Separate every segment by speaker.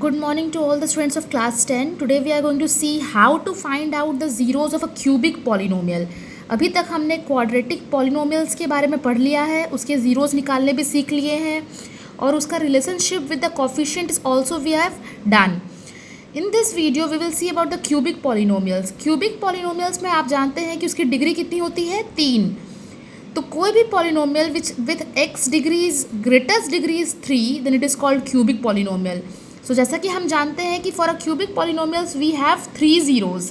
Speaker 1: Good morning to all the students of class 10. Today we are going to see how to find out the zeros of a cubic polynomial. अभी तक हमने quadratic polynomials के बारे में पढ़ लिया है, उसके ज़ीरोज़ निकालने भी सीख लिए हैं और उसका relationship with the coefficient is also we have done. In this video we will see about the cubic polynomials. Cubic polynomials में आप जानते हैं कि उसकी डिग्री कितनी होती है, 3. तो कोई भी polynomial which with x degrees greatest degree is 3 then it is called cubic polynomial. So जैसा कि हम जानते हैं कि for a cubic polynomials we have 3 zeros.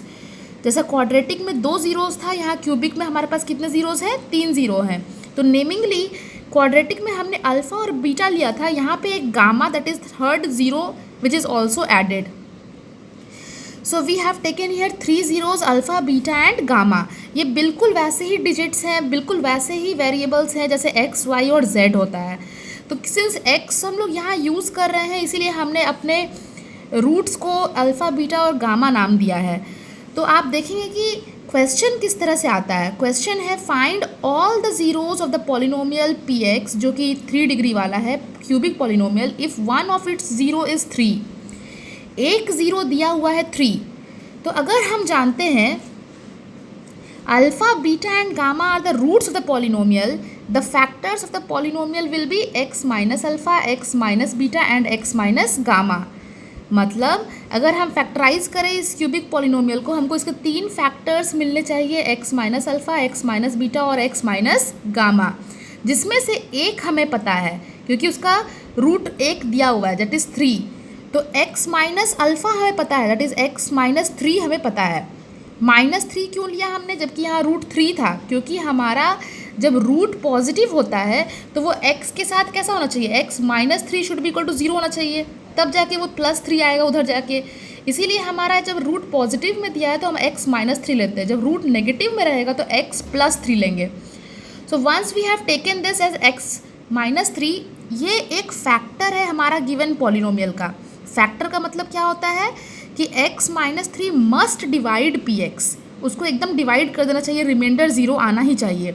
Speaker 1: जैसा क्वाड्रेटिक में 2 ज़ीरोज़ था, यहाँ क्यूबिक में हमारे पास कितने ज़ीरोज़ हैं, 3 ज़ीरो हैं. तो नेमिंगली क्वाड्रेटिक में हमने अल्फ़ा और बीटा लिया था, यहाँ पे एक gamma that is third zero which is also added. So we have taken here 3 zeros alpha beta and gamma. ये बिल्कुल वैसे ही डिजिट्स हैं, बिल्कुल वैसे ही वेरिएबल्स हैं जैसे एक्स वाई और जेड होता है. तो सिंस एक्स हम लोग यहाँ यूज़ कर रहे हैं, इसीलिए हमने अपने रूट्स को अल्फ़ा बीटा और गामा नाम दिया है. तो आप देखेंगे कि क्वेश्चन किस तरह से आता है. क्वेश्चन है find all the zeros of the polynomial P x, जो कि 3 डिग्री वाला है cubic polynomial, if one of its zero is 3. एक ज़ीरो दिया हुआ है 3. तो अगर हम जानते हैं alpha beta and gamma are the roots of the polynomial, the factors of the polynomial will be X minus alpha, X minus beta and X minus gamma. मतलब अगर हम फैक्टराइज करें इस क्यूबिक पॉलिनोमियल को, हमको इसके 3 फैक्टर्स मिलने चाहिए, x minus alpha, X minus beta और एक्स माइनस गामा, जिसमें से एक हमें पता है क्योंकि उसका रूट 1 दिया हुआ है दैट इज़ 3. तो एक्स माइनस अल्फ़ा हमें पता है दैट इज़ एक्स माइनस 3 हमें पता है. -3 क्यों लिया हमने जबकि यहाँ रूट 3 था? क्योंकि हमारा जब रूट पॉजिटिव होता है तो वो x के साथ कैसा होना चाहिए, x -3 should be equal to 0 होना चाहिए, तब जाके वो +3 आएगा उधर जाके. इसीलिए हमारा जब रूट पॉजिटिव में दिया है तो हम x -3 लेते हैं, जब रूट नेगेटिव में रहेगा तो x +3 लेंगे. So once we have taken this as x -3, ये एक फैक्टर है हमारा गिवन पॉलिनोमियल का. फैक्टर का मतलब क्या होता है कि x -3 must divide P x, उसको एकदम डिवाइड कर देना चाहिए, रिमाइंडर 0 आना ही चाहिए.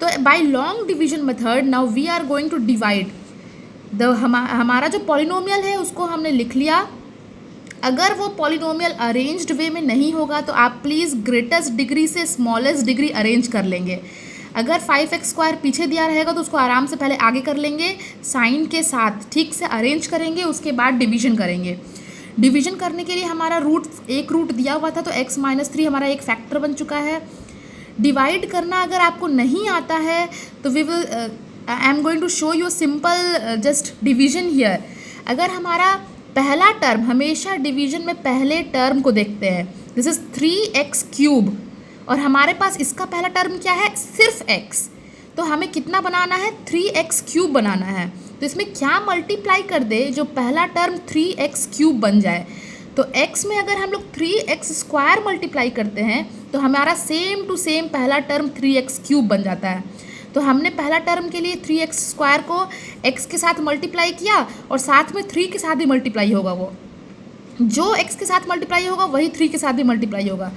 Speaker 1: तो by long division method now we are going to divide the हमारा जो पॉलिनोमियल है उसको हमने लिख लिया. अगर वो पॉलिनोमियल अरेंज्ड वे में नहीं होगा तो आप प्लीज़ ग्रेटेस्ट डिग्री से स्मॉलेस्ट डिग्री अरेंज कर लेंगे. अगर 5x² पीछे दिया रहेगा तो उसको आराम से पहले आगे कर लेंगे, साइन के साथ ठीक से अरेंज करेंगे, उसके बाद डिवीजन करेंगे. डिवीजन करने के लिए हमारा एक रूट दिया हुआ था तो x -3 हमारा एक फैक्टर बन चुका है. डिवाइड करना अगर आपको नहीं आता है तो we will I am going to show you simple just division here. अगर हमारा पहला टर्म, हमेशा डिवीजन में पहले टर्म को देखते हैं, दिस इज़ 3x³ और हमारे पास इसका पहला टर्म क्या है, सिर्फ x. तो हमें कितना बनाना है, 3x³ बनाना है. तो इसमें क्या मल्टीप्लाई कर दे जो पहला टर्म 3x³ बन जाए. तो x में अगर हम लोग 3x² मल्टीप्लाई करते हैं तो हमारा सेम टू सेम पहला टर्म 3x³ बन जाता है. तो हमने पहला टर्म के लिए 3x² को x के साथ मल्टीप्लाई किया और साथ में 3 के साथ भी मल्टीप्लाई होगा. वो जो x के साथ मल्टीप्लाई होगा वही 3 के साथ भी मल्टीप्लाई होगा.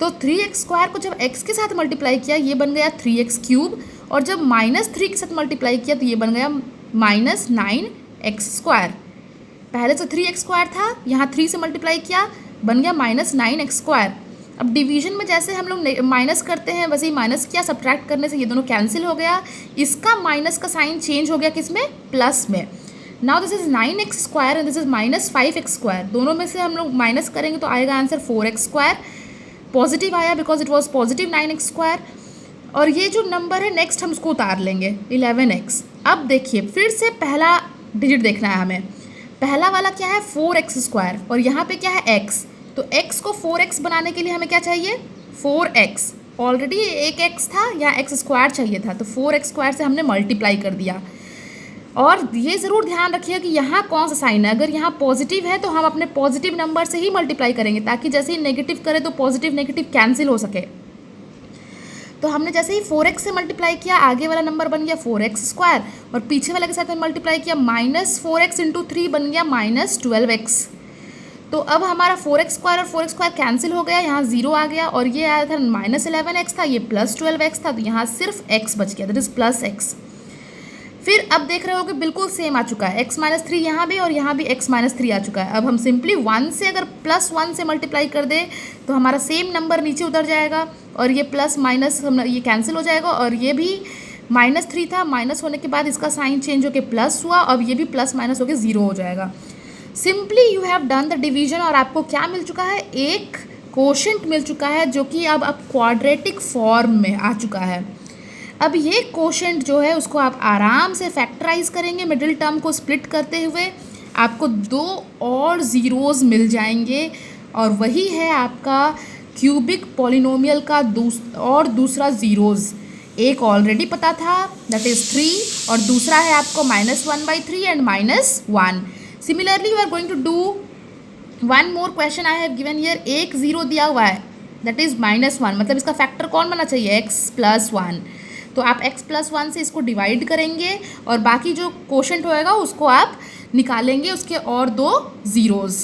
Speaker 1: तो 3x² को जब x के साथ मल्टीप्लाई किया ये बन गया 3x³ और जब -3 के साथ मल्टीप्लाई किया तो ये बन गया -9x². पहले से 3x² था, यहाँ 3 से मल्टीप्लाई किया बन गया -9x². अब डिवीजन में जैसे हम लोग माइनस करते हैं वैसे ही माइनस किया, सब्ट्रैक्ट करने से ये दोनों कैंसिल हो गया, इसका माइनस का साइन चेंज हो गया किस में, प्लस में. Now this is 9x² and this is -5x². दोनों में से हम लोग माइनस करेंगे तो आएगा आंसर 4x². पॉजिटिव आया because it was positive 9x². और ये जो नंबर है नेक्स्ट हम उसको उतार लेंगे 11x. अब देखिए फिर से पहला डिजिट देखना है हमें. पहला वाला क्या है, 4x² और यहाँ पे क्या है x. तो x को 4x बनाने के लिए हमें क्या चाहिए, 4x. ऑलरेडी एक x था, यहाँ x² चाहिए था तो 4x² से हमने मल्टीप्लाई कर दिया. और ये ज़रूर ध्यान रखिए कि यहाँ कौन सा साइन है. अगर यहाँ पॉजिटिव है तो हम अपने पॉजिटिव नंबर से ही मल्टीप्लाई करेंगे ताकि जैसे ही नेगेटिव करें तो पॉजिटिव नेगेटिव कैंसिल हो सके. तो हमने जैसे ही 4x से मल्टीप्लाई किया आगे वाला नंबर बन गया 4x² और पीछे वाले के साथ में मल्टीप्लाई किया -4x × 3 बन गया -12x. तो अब हमारा 4x² और 4x² कैंसिल हो गया, यहाँ 0 आ गया और ये आया था -11x था, ये +12x था, तो यहाँ सिर्फ x बच गया दैट इज़ +x. फिर अब देख रहे हो कि बिल्कुल सेम आ चुका है, x-3 यहाँ भी और यहाँ भी x-3 आ चुका है। अब हम सिंपली 1 से अगर +1 से मल्टीप्लाई कर दें तो हमारा सेम नंबर नीचे उतर जाएगा और ये प्लस माइनस ये कैंसिल हो जाएगा और ये भी -3 था, माइनस होने के बाद इसका साइन चेंज होकर प्लस हुआ, अब ये भी प्लस माइनस होकर 0 हो जाएगा। Simply you have done the division और आपको क्या मिल चुका है, एक कोशेंट मिल चुका है जो कि अब क्वाड्रेटिक फॉर्म में आ चुका है। अब ये कोशेंट जो है उसको आप आराम से फैक्टराइज करेंगे, मिडिल टर्म को स्प्लिट करते हुए आपको 2 और ज़ीरोज़ मिल जाएंगे और वही है आपका क्यूबिक पॉलिनोमियल का दूसरा ज़ीरोज़। एक ऑलरेडी पता था दैट इज़ 3 और दूसरा है आपको -1/3 and -1। Similarly you are going to do one more question I have given here. एक ज़ीरो दिया हुआ है दैट इज़ -1, मतलब इसका फैक्टर कौन बनना चाहिए, x+1। तो आप x+1 से इसको डिवाइड करेंगे और बाकी जो कोशेंट होएगा उसको आप निकालेंगे उसके और 2 ज़ीरोज़।